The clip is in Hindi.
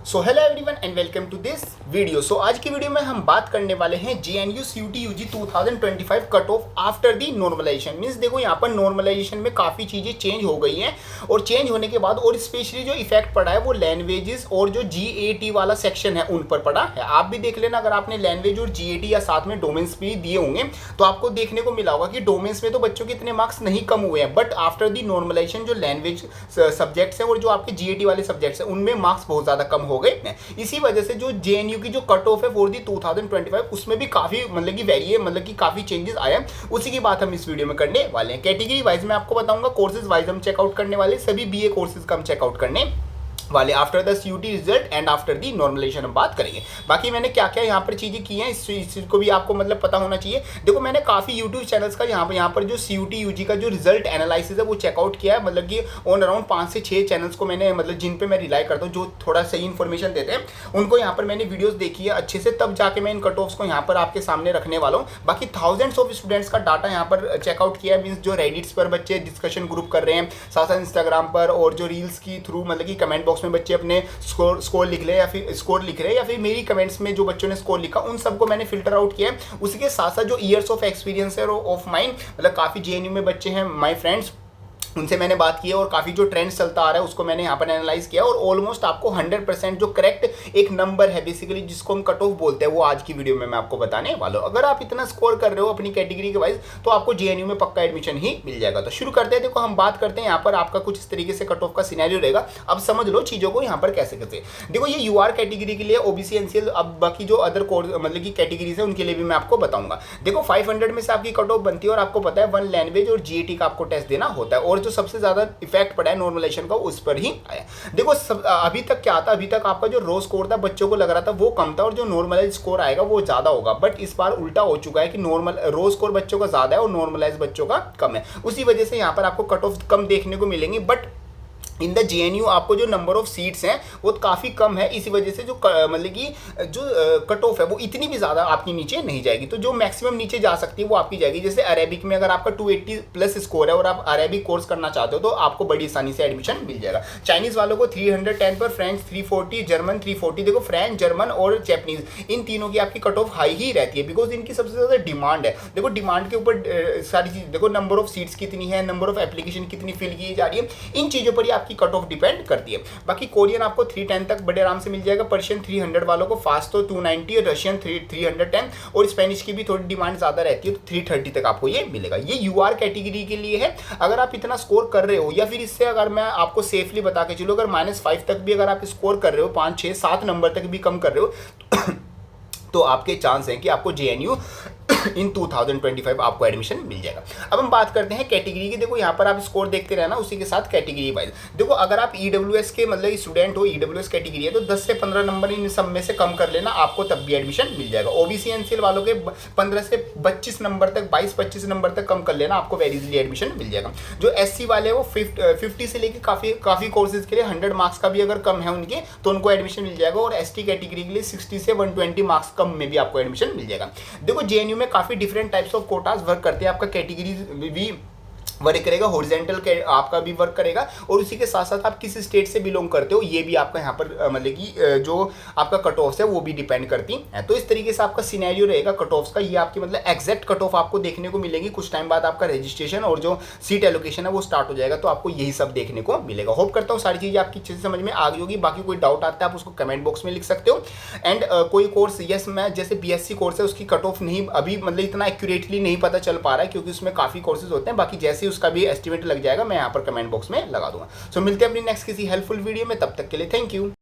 So hello everyone and welcome to this video. So आज की वीडियो में हम बात करने वाले हैं JNU CUET UG 2025 cut off after the normalisation. Means देखो यहाँ पर नॉर्मलाइजेशन में काफ़ी चीज़ें चेंज हो गई हैं और चेंज होने के बाद और स्पेशली जो इफेक्ट पड़ा है वो लैंग्वेजेस और जो GAT वाला सेक्शन है उन पर पड़ा है। आप भी देख लेना, अगर आपने लैंग्वेज और GAT या साथ में डोमेन्स भी दिए होंगे तो आपको देखने को मिला होगा कि डोमेन्स में तो बच्चों के इतने मार्क्स नहीं कम हुए हैं, बट आफ्टर दी नॉर्मलाइजेशन जो लैंग्वेज सब्जेक्ट्स हैं और जो आपके GAT वाले सब्जेक्ट्स हैं उनमें मार्क्स बहुत ज़्यादा कम हो गए हैं। इसी वजह से जो JNU की जो कट ऑफ है फॉर दी 2025 उसमें भी काफ़ी मतलब कि काफ़ी चेंजेस आए हैं। उसी की बात हम इस वीडियो में करने वाले हैं। कैटेगरी वाइज मैं आपको बताऊंगा, कोर्सेज वाइज हम चेकआउट करने वाले, सभी BA कोर्सेज का हम चेकआउट करने वाले after the CUET result and after the normalisation हम बात करेंगे। बाकी मैंने क्या क्या यहाँ पर चीज़ें की हैं इस चीज़ को भी आपको मतलब पता होना चाहिए। देखो मैंने काफ़ी यूट्यूब चैनल्स का यहाँ पर जो CUET UG का जो रिजल्ट एनालिसिस है वो चेकआउट किया है। मतलब कि ऑन अराउंड 5 से 6 चैनल्स को मैंने मतलब जिन पे मैं रिलाई करता हूँ, जो थोड़ा सही इन्फॉर्मेशन देते हैं उनको यहाँ पर मैंने वीडियोज़ देखी है अच्छे से, तब जाके मैं इन कट ऑफ्स को यहाँ पर आपके सामने रखने वाला हूँ। बाकी थाउजेंड्स ऑफ स्टूडेंट्स का डाटा यहाँ पर चेकआउट किया है। मीन्स जो रेडिट्स पर बच्चे डिस्कशन ग्रुप कर रहे हैं, साथ साथ इंस्टाग्राम पर और जो रील्स की थ्रू मतलब कि कमेंट बॉक्स में बच्चे अपने स्कोर लिख रहे हैं या फिर मेरी कमेंट्स में जो बच्चों ने स्कोर लिखा उन सबको मैंने फिल्टर आउट किया है। उसी के साथ साथ जो ईयर्स ऑफ एक्सपीरियंस है ऑफ माइंड, मतलब काफ़ी JNU में बच्चे हैं माय फ्रेंड्स, उनसे मैंने बात की है और काफ़ी जो ट्रेंड चलता आ रहा है उसको मैंने यहाँ पर एनालाइज किया और ऑलमोस्ट आपको 100% जो करेक्ट एक नंबर है बेसिकली जिसको हम कट ऑफ बोलते हैं वो आज की वीडियो में मैं आपको बताने वाला हूँ। अगर आप इतना स्कोर कर रहे हो अपनी कैटेगरी के वाइज तो आपको JNU में पक्का एडमिशन ही मिल जाएगा। तो शुरू करते हैं। देखो हम बात करते हैं यहाँ पर आपका कुछ इस तरीके से कट ऑफ का सिनेरियो रहेगा। अब समझ लो चीज़ों को यहाँ पर कैसे कैसे। देखो ये UR कैटेगरी के लिए, OBC NCL, अब बाकी जो अदर कोर्स मतलब कि कैटेगरीज है उनके लिए भी मैं आपको बताऊंगा। देखो 500 में से आपकी कट ऑफ बनती है और आपको पता है 1 लैंग्वेज और GAT का आपको टेस्ट देना होता है और जो सबसे ज़्यादा इफेक्ट पड़ा है नॉर्मलाइजेशन का उस पर ही आया। देखो अभी तक क्या था, अभी तक आपका जो रो स्कोर था बच्चों को लग रहा था वो कम था और जो नॉर्मलाइज स्कोर आएगा वो ज़्यादा होगा, बट इस बार उल्टा हो चुका है कि नॉर्मल रो स्कोर बच्चों का ज़्यादा है और नॉर्मलाइज बच्चों का कम है। उसी वजह से यहाँ पर आपको कट ऑफ कम देखने को मिलेंगी, बट इन द JNU आपको जो नंबर ऑफ सीट्स हैं वो काफ़ी कम है। इसी वजह से जो मतलब कि जो कट ऑफ है वो इतनी भी ज़्यादा आपकी नीचे नहीं जाएगी। तो जो मैक्सिमम नीचे जा सकती है वो आपकी जाएगी। जैसे अरेबिक में अगर आपका 280 प्लस स्कोर है और आप अरेबिक कोर्स करना चाहते हो तो आपको बड़ी आसानी से एडमिशन मिल जाएगा। चाइनीज़ वालों को 310 पर, फ्रेंच 340, जर्मन 340। देखो फ्रेंच, जर्मन और जैपनीज़ इन तीनों की आपकी कट ऑफ हाई ही रहती है बिकॉज इनकी सबसे ज़्यादा डिमांड है। देखो डिमांड के ऊपर सारी चीज़, देखो नंबर ऑफ सीट्स कितनी है, नंबर ऑफ एप्लीकेशन कितनी फिल की जा रही है, इन चीज़ों पर ही आपकी कट ऑफ डिपेंड करती है। बाकी कोरियन आपको 310 तक बड़े आराम से मिल जाएगा, पर्शियन 300 वालों को, फास्ट तो 290 और रशियन 310 और स्पेनिश की भी थोड़ी डिमांड ज़्यादा रहती है तो 330 तक आपको ये मिलेगा। ये UR कैटेगरी के लिए है। अगर आप इतना स्कोर कर रहे हो या फिर इससे अगर मैं आपको सेफली बता के चलूँ, अगर -5 तक भी अगर आप स्कोर कर रहे हो, 5, 6, 7 नंबर तक भी कम कर रहे हो तो आपके चांस हैं कि आपको JNU इन 2025 आपको एडमिशन मिल जाएगा। अब हम बात करते हैं कैटेगरी की। देखो यहाँ पर आप स्कोर देखते रहना, उसी के साथ कैटेगरी वाइज। देखो अगर आप EWS के मतलब स्टूडेंट हो, EWS कैटेगरी है तो 10 से 15 नंबर इन सब में से कम कर लेना, आपको तब भी एडमिशन मिल जाएगा। OBC NCL वालों के 15 से 25 नंबर तक, 22-25 नंबर तक कम कर लेना, आपको वेरी इजीली एडमिशन मिल जाएगा। जो SC वाले हैं वो 50 से लेकर काफ़ी कोर्सेज के लिए 100 मार्क्स का भी अगर कम है उनके तो उनको एडमिशन मिल जाएगा और ST कैटेगरी के लिए 60 से 120 मार्क्स कम में भी आपको एडमिशन मिल जाएगा। देखो JNU में काफ़ी different types of quotas work करते हैं। आपका कैटेगरी भी वर्क करेगा, हॉरिजॉन्टल आपका भी वर्क करेगा और उसी के साथ साथ आप किस स्टेट से बिलोंग करते हो ये भी आपका यहाँ पर मतलब कि जो आपका कट ऑफ्स है वो भी डिपेंड करती है। तो इस तरीके से आपका सिनेरियो रहेगा कट ऑफ्स का। ये आपकी मतलब एग्जैक्ट कट ऑफ आपको देखने को मिलेगी। कुछ टाइम बाद आपका रजिस्ट्रेशन और जो सीट एलोकेशन है वो स्टार्ट हो जाएगा तो आपको यही सब देखने को मिलेगा। होप करता हूँ सारी चीज़ें आपकी अच्छे से समझ में आ गई होगी। बाकी कोई डाउट आता है आप उसको कमेंट बॉक्स में लिख सकते हो। एंड कोई कोर्स यस मैं जैसे BSc कोर्स है उसकी कट ऑफ नहीं अभी मतलब इतना एक्यूरेटली नहीं पता चल पा रहा है क्योंकि उसमें काफ़ी कोर्सेज होते हैं। बाकी जैसे उसका भी एस्टिमेट लग जाएगा मैं यहाँ पर कमेंट बॉक्स में लगा दूंगा। सो मिलते हैं अपनी नेक्स्ट किसी हेल्पफुल वीडियो में, तब तक के लिए थैंक यू।